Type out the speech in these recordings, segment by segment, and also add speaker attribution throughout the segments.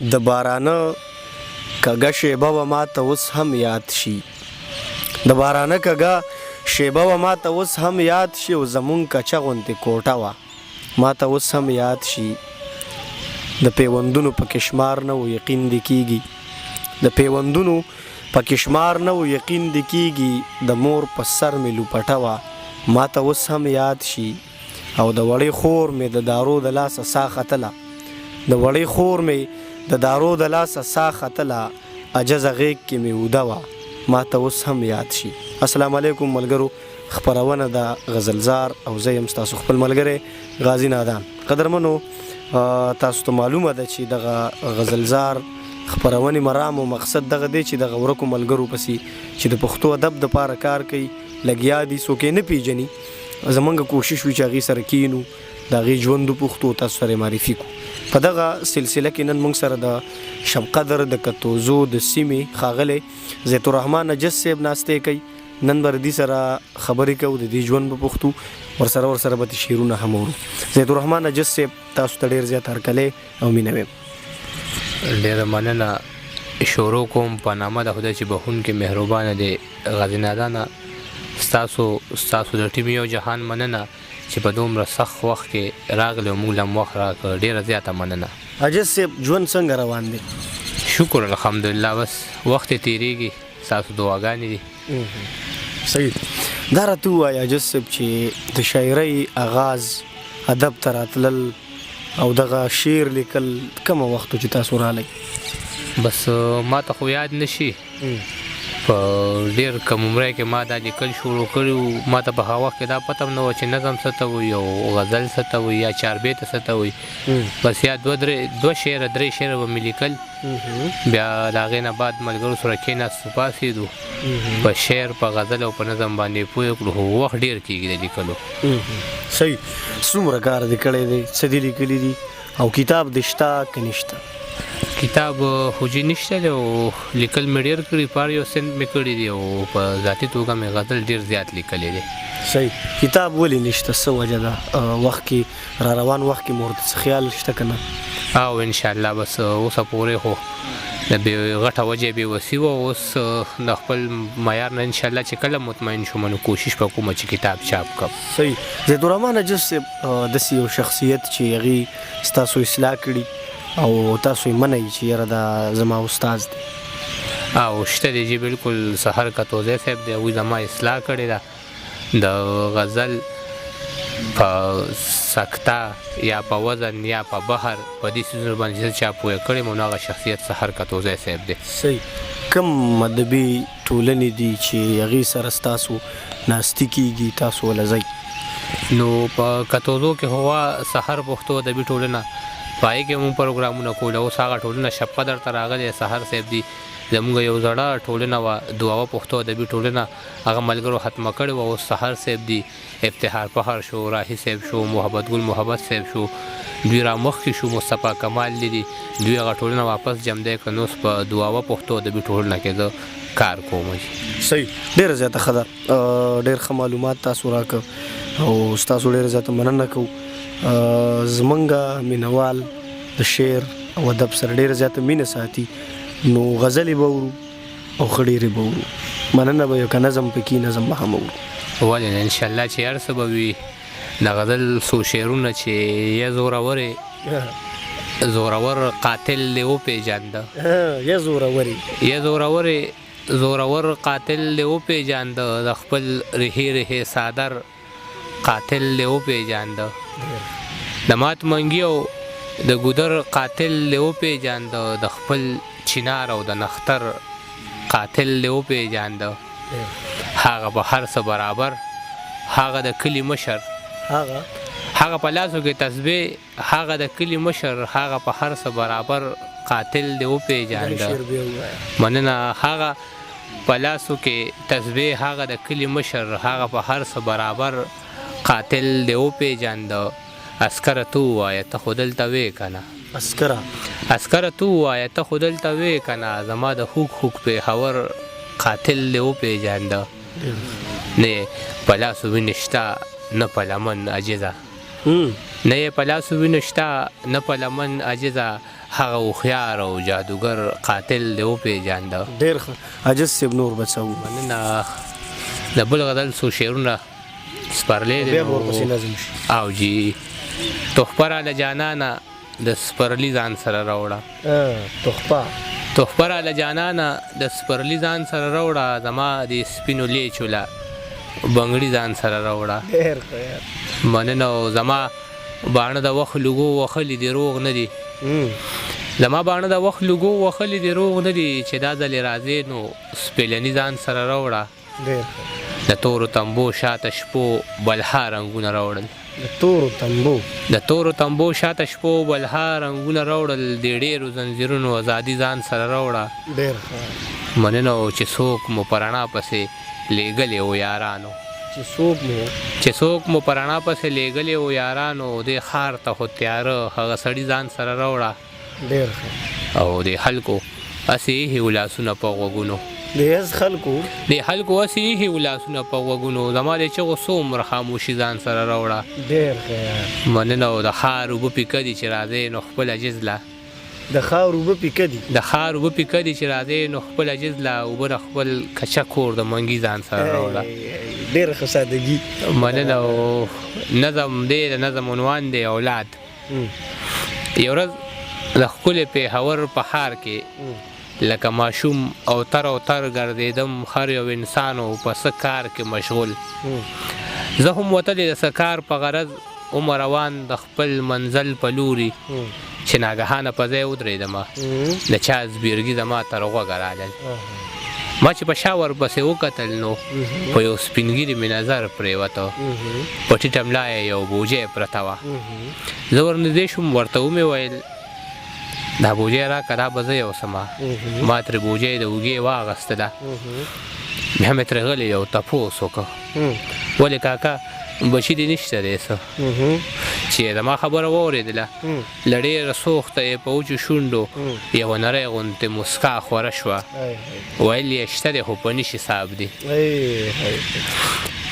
Speaker 1: د بارانه کږه شیبه و ما ته اوس هم یاد شي د بارانه کږه شیبه و ما ته اوس هم یاد شي او زمونږ کچه غوندې کوټه وه ما ته اوس هم یاد شي د پیوندونو پکې شمار نه و یقین دې کېږي د پیوندونو پکې شمار نه و یقین دې کېږي د مور په سر مې لوپټه وه ما ته اوس هم یاد شي او د وړې خور مې د دارو د لاسه ساه ختله د وړې خور مې د دارو د لاسه ساه ختله عجزه غیږ کې مې اوده وه ما ته اوس هم یاد شي. السلام علیکم ملګرو، خپرونه د غزلزار او زه یم ستاسو خپل ملګری غازی نادان. قدرمنو، تاسو ته معلومه ده چې دغه غزلزار خپرونې مرام او مقصد دغه دی چې دغه ورکو ملګرو پسې چې د پښتو ادب دپاره کار کوي لګیا دي، څوک یې نه پیژني، زمونږ کوشش وي چې هغې سره کینو د هغې ژوند پښتو تاسو سره معرفي کړو. په دغه سلسله کې نن موږ سره د شمقدر د کتوزو د سیمې ښاغلی زیت الرحمن نجس صاحب ناستې کوي. نن به دې سره خبرې کوو د دې ژوند په پښتو، ورسره به شعرونه هم اورو. زیت الرحمن نجس صاحب تاسو ته ډېر زیات هرکلی او مینه ویم.
Speaker 2: ډېره مننه شروع کوم په نامه د خدای چې بخونکي مهربانه دی. غازی نادانه ستاسو د ټیم یو جهان مننه چې په دومره سخت وخت کې راغلی او موږ له وخت راکړ. ډېره زیاته مننه.
Speaker 1: عجز صاحب ژوند څنګه روان دی؟
Speaker 2: شکر الحمدلله، بس وخت یې تېرېږي، ستاسو دعاګانې دي.
Speaker 1: صحیح. دا راته ووایه عجز صاحب چې د شاعرۍ آغاز ادب ته راتلل او دغه شعر لیکل کومه وختو چې تاسو رالی؟
Speaker 2: بس ما ته خو یاد نشي، په ډېر کم عمره کې ما دا لیکل شروع کړي. ما ته په هغه وخت کې دا پته هم نه وه چې نظم څه ته وایي او غزل څه ته وایي یا چاربیته څه ته وایي. بس یا دوه شعره درې شعره به مې لیکل، بیا د هغې نه بعد ملګرو سره کېناستو پاڅېدو، په شعر په غزل او په نظم باندې پوه کړو. خو وخت ډېر کېږي د لیکلو.
Speaker 1: صحیح. څومره کار دې کړی دی؟ څه دې لیکلي دي؟ او کتاب دې شته که نشته؟
Speaker 2: کتاب خو جې نشته دی او لیکل مې ډېر کړي، په هر یو سند مې کړي دي او په ذاتي توګه مې غزل ډېر زیات لیکلی دی.
Speaker 1: صحیح. کتاب ولې نشته؟ څه وجه ده؟ وخت کې را روان وخت کې مو ورته څه خیال شته که نه؟
Speaker 2: او انشاءالله بس اوسه پورې خو د غټه وجه بې وسي وه. اوس د خپل معیار نه انشاءالله چې کله مطمئن شوم نو کوشش به کومه چې کتاب چاپ کړم.
Speaker 1: صحیح. زید الرحمن نجس صاحب داسې یو شخصیت چې هغې ستاسو اصلاح کړي او تاسو یې منئ چې یاره دا زما استاد دی؟
Speaker 2: او شته دی چې بلکل سحر کتوزی صاحب دی، هغوی زما اصلاح کړې ده. د غزل په سکته یا په وزن یا په بحر په دې څیزونو باندې چې چا پوهه کړې مو نو هغه شخصیت سحر کتوزی صاحب دی.
Speaker 1: صحیح. کوم ادبي ټولنې دي چې هغې سره ستاسو ناستي کېږي، تاسو وله ځئ؟
Speaker 2: نو په کتوزو کې هوا سحر پښتو ادبي ټولنه، په هغې کې مونږ پروګرامونه کول. اوس هغه ټولنه شبقدر ته راغلی سحر صاحب دی. زموږ یو زړه ټولنه وه دعوه پښتو ادبي ټولنه، هغه ملګرو ختمه کړې وه. اوس سحر صاحب دی، افتخار فخر شو، راهي صاحب شو، محبت ګل محبت صاحب شو، دوی را مخکې شو، مصطفی کمال دی، دوی هغه ټولنه واپس جمع کړه. نو اوس په دعوه پښتو ادبي ټولنه کې زه کار کوم.
Speaker 1: صحیح. ډېره زیاته ښه ده، ډېر ښه معلومات تاسو راکړه او ستاسو ډېره زیاته مننه کوو. زمونږ مینوال د شعر او ادب سره ډېره زیاته مینه ساتي، نو غزلې به اورو او ښه ډېرې به اورو. مننه به یو که نظم پکې نظم به هم اورو.
Speaker 2: ولې نه، انشاءالله چې هر څه به وي. د غزل څو شعرونه چې یا زورور قاتل دې وپېژانده، زورور قاتل دې وپېژانده، د خپل رهې صادر قاتل دې وپېژانده، د مات منګي او د ګودر قاتل دې وپېژانده، د خپل چنار او د نختر قاتل دې وپېژانده. هغه په هر څه برابر، هغه د کلي مشر، هغه په لاسو کې تسبیح، هغه د کلي مشر، هغه په هر څه برابر قاتل دې وپېژانده. مننه. هغه په لاسو کې تسبیح، هغه د کلي مشر، هغه په هر څه برابر قاتل دې وپېژانده. اسکره تو ووایه ته خو دلته وې که نه؟ اسکره تو ووایه ته خو دلته وې که نه؟ زما د خوک پېښور قاتل دې وپېژانده. نه په لاسو وینې شته نه په لمن عجزه، نه یې په لاسو وینه شته نه په لمن عاجزه هغه هوښیار او جادوګر قاتل دې وپېژانده.
Speaker 1: ډېر ښه عاجز صاحب نور بچو
Speaker 2: مننه. د بل غزل څو شعرونه سپرلی
Speaker 1: بیا به ورپسې نظم شي.
Speaker 2: او جي تحفه راله جانانه د سپرلي ځان سره راوړه. تحفه راله جانانه د سپرلي ځان سره راوړه، زما د سپینو لیچو له بنګړي ځان سره راوړه.
Speaker 1: ډېر ښه یار.
Speaker 2: مننه. او زما باڼه د وخت لوګو وخلي دي روغ نه دي. زما باڼه د وخت لوګو وخلي دي روغ نه دي، چې دا ځلې راځې نو سپېلني ځان سره راوړه.
Speaker 1: ډېر ښه.
Speaker 2: د تورو تمبو شاته شپو بلها رنګونه راوړل.
Speaker 1: د
Speaker 2: تورو تمبو شاته شپو بلها رنګونه راوړل، د ډېرو زنځیرونو ازادي ځان سره راوړه.
Speaker 1: ډېر ښه.
Speaker 2: مننه. چې څوک مو په رڼا پسې لیږلې و یارانو، چې څوک مو په رڼا پسې لیږلې و یارانو، دې ښار ته خو تیاره هغه سړي ځان سره راوړه.
Speaker 1: ډېر ښه.
Speaker 2: او د خلکو هسې ایښي ولاسونه په غوږونو، د خلکو هسې ایښي ولاسونه په غوږونو، زما د چغو څومره خاموشي ځان سره راوړه.
Speaker 1: ډېر ښه یار.
Speaker 2: مننه. او د ښار اوبه پیکه دي چې راځې نو خپل عجز له،
Speaker 1: د ښار اوبه پیکه دي،
Speaker 2: د ښار اوبه پیکه دي چې راځې نو خپل عجز له، اوبه د خپل کچه کور د منګي ځان سره راوړه.
Speaker 1: ډېره ښه سادګي.
Speaker 2: مننه. او نظم دی، د نظم عنوان دی اولاد. یو ورځ د ښکلې پېښور په ښار کې لکه ماشوم او تر ګرځېدم، هر یو انسان و په څه کار کې مشغول. زه هم وتلی د څه کار په غرض وم روان د خپل منزل په لوري، چې ناګهانه په ځای ودرېدمه، د چا زبېرګي زما تر غوږه رالل. ما چې په شا ورپسې وکتل نو په یو سپینګیري مې نظر پرېوته، په ټیټه ملا یې یو بوجۍ پرته وه. زه ورنږدې شوم، ورته ومې ویل دا بوجۍ راکړه، دا به زه یوسمه. ما ترې بوجۍ د اوږې واخیستله، بیا مې ترې غلی یو تپوس وکړه، ولې کاکا بچي دې نشته دی څه؟ چې زما خبره واورېدله، له ډېره سوخته یې په وچو شونډو یوه نرۍ غوندې مسکا خوره شوه. ویل یې شته دی خو په نشي صاحب دی.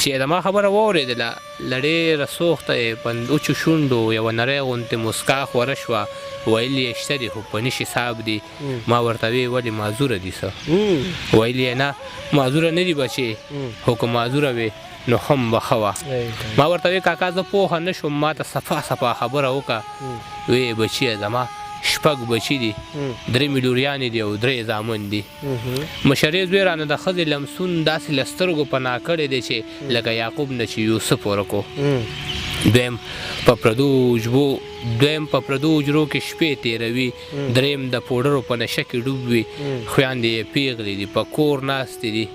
Speaker 2: چې زما خبره واورېدله، له ډېره سوخته یې په وچو شونډو یوه نرۍ غوندې مسکا خوره شوه. ویل یې شته دی خو په نشي صاحب دی. ما ورته وی ولې معذوره دي څه؟ ویل یې نه معذوره نه دي بچې، خو که معذوره وې نو هم به ښه وه. ما ورته وی کاکا زه پوهه نه شوم، ما ته صفا خبره وکړه. وی بچیه زما 6 بچي دي، 3 لوریانې دي او 3 زامن دي. مشرې زوی رانه د ښځې لمسون داسې له سترګو پناه کړی دی چې لکه یعقوب نه چې یوسف ورکو. دویم په پردو اجرو کې شپې تېروي. دریم د پوډرو په نشه کې ډوب وي. خویندې یې پیغلې دي، په کور ناستې دي.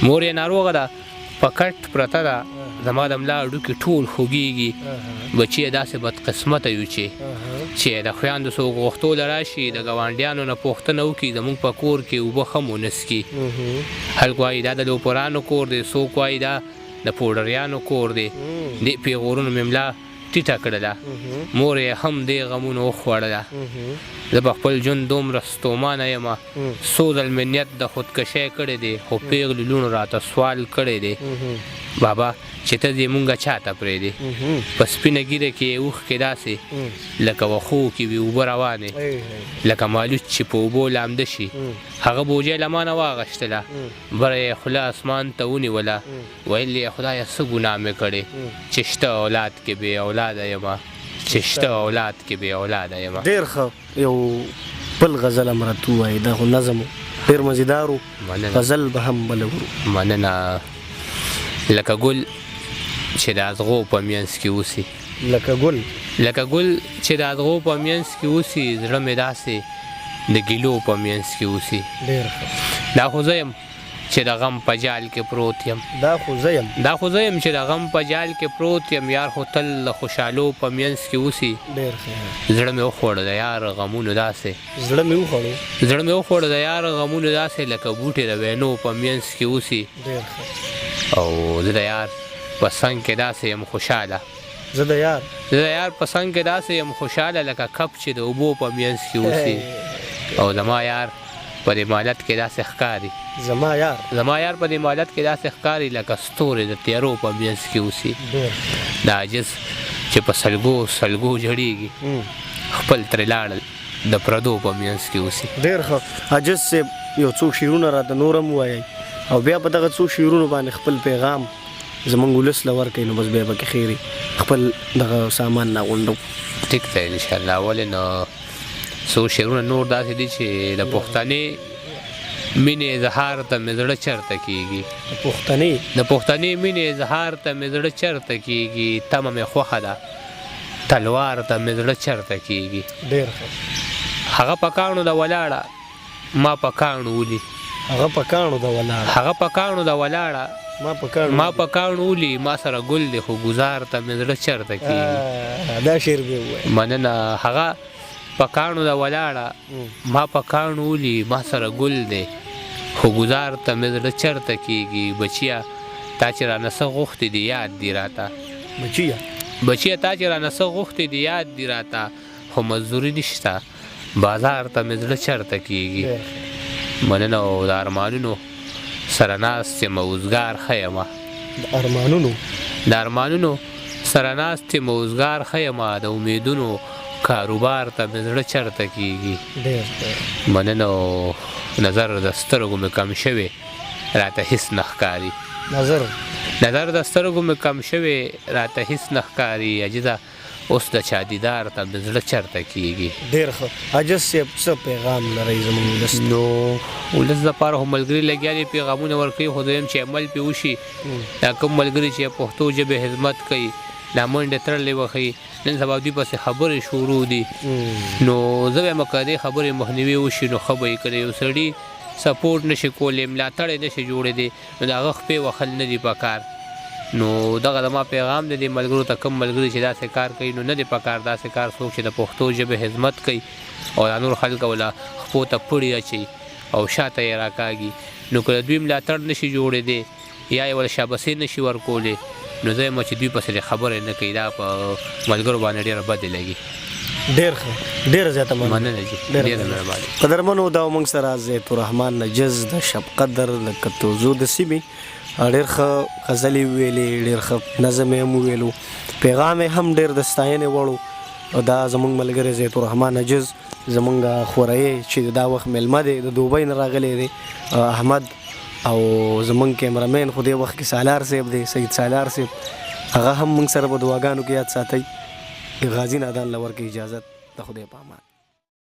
Speaker 2: مور یې ناروغه ده، په کټ پرته ده، زما د ملا هډوکي ټول خوږېږي. بچي یې داسې بدقسمته یو چې د خویندو څوک غوښتو له راشي، د ګاونډیانو نه پوښتنه وکړي زموږ په کور کې اوبه ښه مو نسکي. خلک وایي دا د لوپرانو کور دی، څوک وایي دا د پوډریانو کور دی. دې پیغورونو مې ملا ټیټه کړله، مور یې هم دې غمونو وخوړله. زه په خپل ژوند دومره ستومانه یمه، څو ځل مې نیت د خودکشۍ کړی دی، خو پیغلې لوڼو راته سوال کړی دی بابا چې ته دې مونږه چاته پرېږدې؟ په سپینه ږیره کې یې اوښکې داسې لکه وښو کې وي اوبه روانې، لکه مالوچ چې په اوبو لامده شي. هغه بوجۍ له ما نه واغېستله، بره یې خوله اسمان ته ونیوله. ویل یې خدایه څه ګناه مې کړې چې شته اولاد کې بې اولاده یمه، چې شته اولاد کې بې اولاده یمه.
Speaker 1: ډېر ښه. یو بل غزل هم راته ووایي، دا خو نظم و ډېر مزیدار و، غزل به هم بله ورو.
Speaker 2: مننه. لکه ګل چې د اذغو په منځ کې اوسي، لکه ګل چې د اذغو په منځ کې اوسي، زړه مې داسې د ګیلو په منځ کې اوسي. دا خو زه یم چې د غم په جال کې پروت یم، دا خو زه یم چې د غم په جال کې پروت یم. یار خو تل د خوشحالو په منځ کې اوسي. زړه مې وخوړه د یار غمونو داسې، زړه مې وخوړه د یار غمونو داسې، لکه بوټې د وینو په منځ کې اوسي. او زه د یار په څنګ کې داسې یم خوشحاله، زه د یار په څنګ کې داسې یم خوشحاله، لکه کب چې د اوبو په منځ کې اوسي. او زما یار په دې مالت کې داسې ښکاري، زما یار په دې مالت کې داسې ښکاري، لکه ستوري د تیارو په منځ کې اوسي. د عاجز چې په سلګو جړېږي خپل ترې لاړل د پردو په منځ کې اوسي.
Speaker 1: ډېر ښه. عاجز صاحب یو څو شعرونه راته نور هم ووایئ او بیا په دغه څو شعرونو باندې خپل پیغام زمونږ ولس له ورکوي نو بس بیا به کې خیري خپل دغه سامان ناغونډو.
Speaker 2: ټیک دی انشاءالله. ولې نو څو شعرونه نور داسې دي چې د پښتنې مینې اظهار ته مې زړه چرته کېږي. د پښتنې مینې اظهار ته مې زړه چرته کېږي. تمه مې خوښه ده تلوار ته مې زړه چرته کېږي.
Speaker 1: ډېر ښه.
Speaker 2: هغه په کاڼو د ولاړه ما په کاڼو ولي.
Speaker 1: هغه په کاڼو د ولاړه ما په کاڼو ولي. ما سره ګل دی خو ګزار ته مې زړه چرته کېږي. دا شعر به ووایه.
Speaker 2: مننه. هغه په کاڼو د ولاړه ما په کاڼو ولي. ما سره ګل دی خو ګزار ته مې زړه چرته کېږي. بچیا تا چې رانه څه غوښتې دي یاد دي راته. بچیا تا چې رانه څه غوښتې دي یاد دي راته خو مزدوري نشته بازار ته مې زړه چرته کېږي. مننه. او د ارمانونو سره ناست یم اوزګار ښه یمه. د ارمانونو سره ناست یم اوزګار ښه یمه. د امیدونو کاروبار ته مې زړه چرته کېږي. مننه. او نظر د سترګو مې کم شوی راته هېڅ نه ښکاري. نظر د سترګو مې کم شوی راته هېڅ نه ښکاري. عجیزه اوس د چا دیدار ته مې زړه چرته کېږي.
Speaker 1: ډېر ښه. عاجز صاحب څه پیغام لرئ زموږ ولس؟
Speaker 2: نو ولس دپاره خو ملګري لګیا دي پیغامونه ورکوي خو دویم چې عمل پرې وشي. دا کوم ملګري چې پښتو ژبې خدمت کوي دا منډې تړلې وښي نن سبا دوی پسې خبرې شروع دي. نو زه وایم که دې خبرې مخنیوي وشي نو ښه به یې. که د یو سړي سپورټ نشي کولی ملاتړ یې نشي جوړېدی نو د هغه خپې وهل نه دي پکار. نو دغه زما پیغام دی دې ملګرو ته. کوم ملګري چې داسې کار کوي نو نه دی پکار داسې کار څوک چې د پښتو ژبې خدمت کوي او دا نور خلک ولا خپو ته پړي اچوي او شاته یې راکاږي. نو که د دوی ملاتړ نشي جوړېدی یا یې ورله شابسې نشي ورکولی نو زه یم چې دوی پسې خبرې نه کوي. دا په ملګرو باندې ډېره بدې لګي.
Speaker 1: ډېر ښه. ډېره زیاته
Speaker 2: مننه جي. ډېره مهرباني.
Speaker 1: قدرمنو دا موږ سره زیت الرحمن نجز د شب قدر د کتوزو د سیمې ډېر ښه غزلې ویلې ډېر ښه نظم یې هم وویلو پیغام یې هم ډېر د ستاینې وړو. او دا زموږ ملګری زیت الرحمن نجز زموږ خورایي چې دا وخت میلمه دی د دوبۍ نه راغلی دی احمد او زمونږ کیمرامین خو دې وخت کې سالار صاحب دی سید سالار صاحب هغه هم موږ سره په دعاګانو کې یاد ساتئ. غازي نادان له ورکې اجازت د خدای په امان.